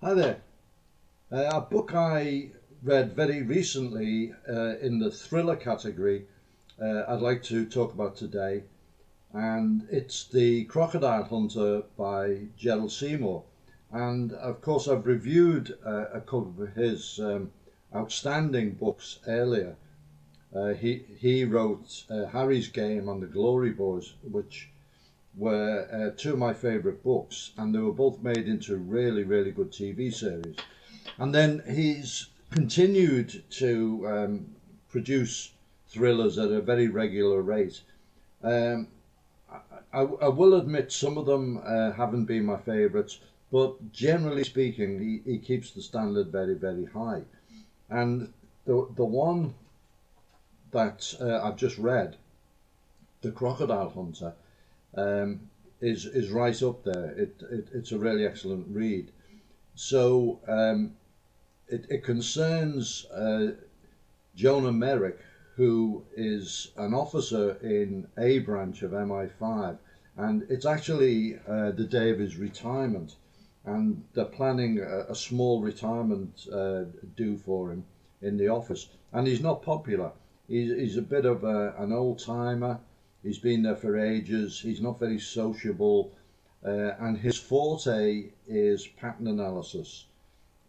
Hi there. A book I read very recently in the thriller category I'd like to talk about today, and it's The Crocodile Hunter by Gerald Seymour. And of course, I've reviewed a couple of his outstanding books earlier. He wrote Harry's Game and The Glory Boys, which were two of my favourite books, and they were both made into really, really good TV series. And then he's continued to produce thrillers at a very regular rate. Um, I will admit some of them haven't been my favourites, but generally speaking, he keeps the standard very, very high. And the one that I've just read, The Crocodile Hunter, is right up there. It's a really excellent read. So it concerns Jonah Merrick, who is an officer in A branch of MI5, and it's actually the day of his retirement, and they're planning a small retirement do for him in the office, and he's not popular. He's a bit of an old timer. He's been there for ages. He's not very sociable, and his forte is pattern analysis.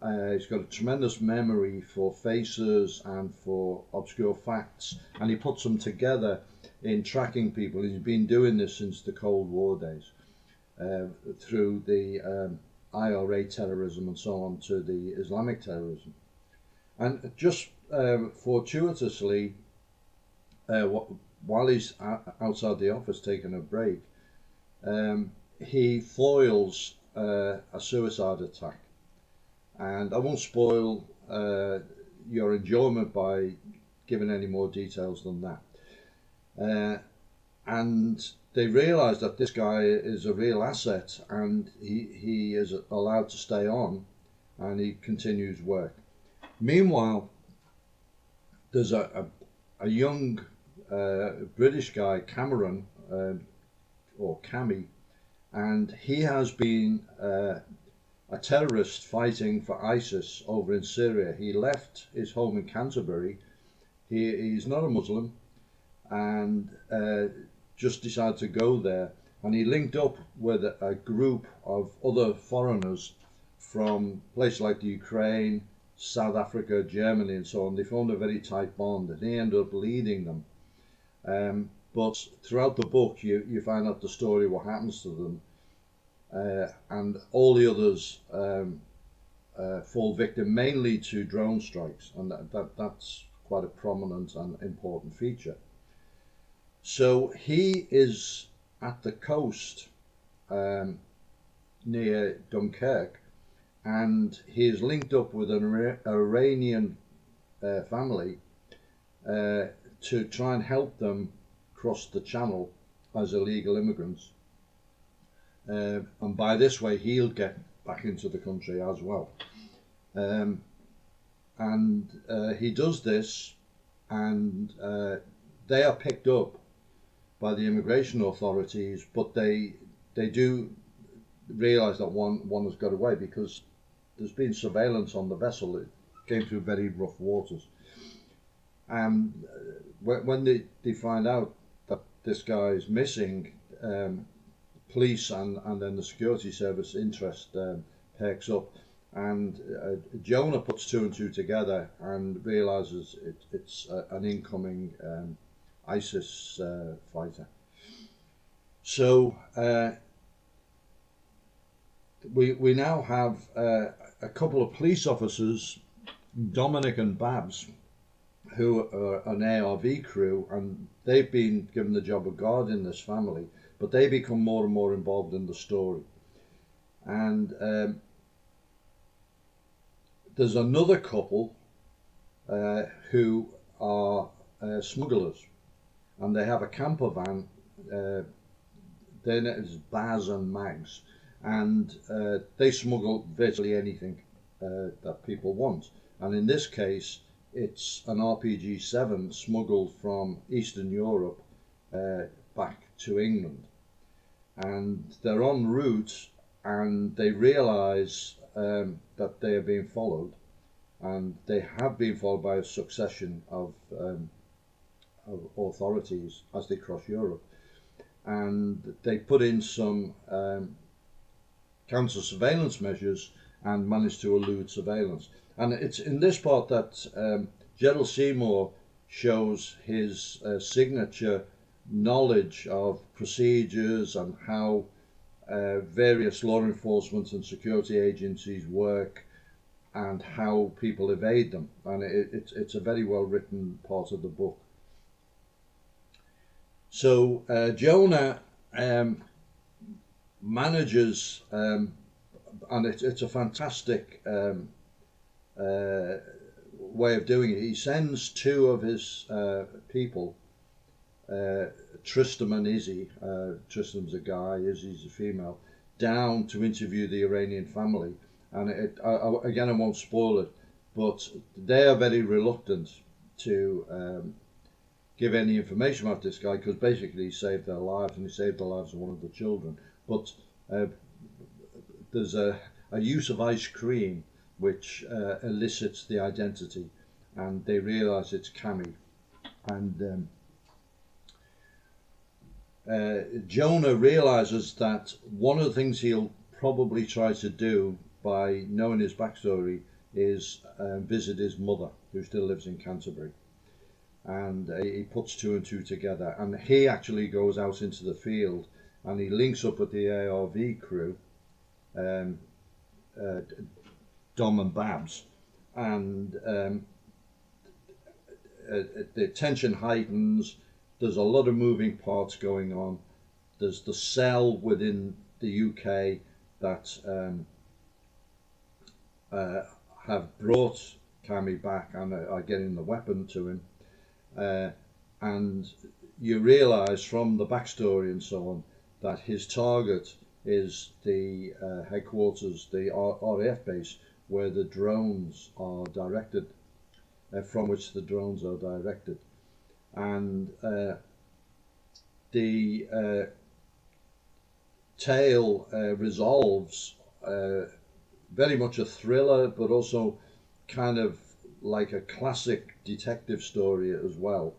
He's got a tremendous memory for faces and for obscure facts, and he puts them together in tracking people. He's been doing this since the Cold War days, through the IRA terrorism and so on to the Islamic terrorism. And just fortuitously, while he's outside the office taking a break, he foils a suicide attack. And I won't spoil your enjoyment by giving any more details than that. And they realise that this guy is a real asset, and he is allowed to stay on, and he continues work. Meanwhile, there's a young British guy, Cameron, or Cammy, and he has been a terrorist fighting for ISIS over in Syria. He left his home in Canterbury. He's not a Muslim, and just decided to go there. And he linked up with a group of other foreigners from places like the Ukraine, South Africa, Germany, and so on. They formed a very tight bond, and he ended up leading them. But throughout the book, you find out the story, what happens to them. And all the others fall victim mainly to drone strikes, and that's quite a prominent and important feature. So he is at the coast near Dunkirk, and he is linked up with an Iranian family to try and help them cross the channel as illegal immigrants. And by this way, he'll get back into the country as well. And he does this, and they are picked up by the immigration authorities, but they do realise that one has got away, because there's been surveillance on the vessel. It came through very rough waters. And when they find out that this guy is missing, police and then the security service interest perks up, and Jonah puts two and two together and realizes it's an incoming ISIS fighter. So we now have a couple of police officers, Dominic and Babs, who are an ARV crew, and they've been given the job of guarding this family, but they become more and more involved in the story. And there's another couple who are smugglers, and they have a camper van. Their name is Baz and Mags, and they smuggle virtually anything that people want. And in this case, it's an RPG-7 smuggled from Eastern Europe back to England. And they're en route, and they realise that they are being followed, and they have been followed by a succession of authorities as they cross Europe, and they put in some counter surveillance measures and managed to elude surveillance. And it's in this part that Gerald Seymour shows his signature knowledge of procedures and how various law enforcement and security agencies work and how people evade them. And it's a very well written part of the book. So Jonah manages, and it's a fantastic way of doing it. He sends two of his people, Tristram and Izzy. Tristram's a guy, Izzy's a female, down to interview the Iranian family. And again, I won't spoil it, but they are very reluctant to give any information about this guy, because basically he saved their lives, and he saved the lives of one of the children. But there's a use of ice cream which elicits the identity, and they realise it's Cammy. And Jonah realises that one of the things he'll probably try to do by knowing his backstory is visit his mother, who still lives in Canterbury. And he puts two and two together, and he actually goes out into the field and he links up with the ARV crew, Dom and Babs, and the tension heightens. There's a lot of moving parts going on. There's the cell within the UK that have brought Cammy back and are getting the weapon to him. And you realise from the backstory and so on that his target is the headquarters, the RAF base, where the drones are directed, from which the drones are directed. And the tale resolves very much a thriller, but also kind of like a classic detective story as well,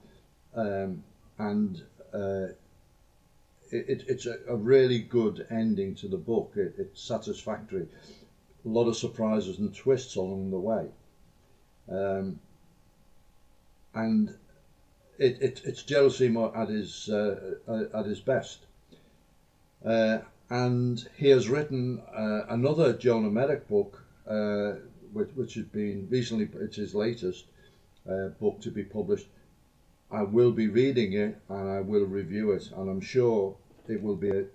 and it's a really good ending to the book. It's satisfactory, a lot of surprises and twists along the way, and it's Gerald Seymour at his best, and he has written another Jonah Merrick book, which has been recently, it's his latest book to be published. I will be reading it and I will review it, and I'm sure it will be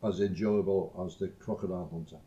as enjoyable as The Crocodile Hunter.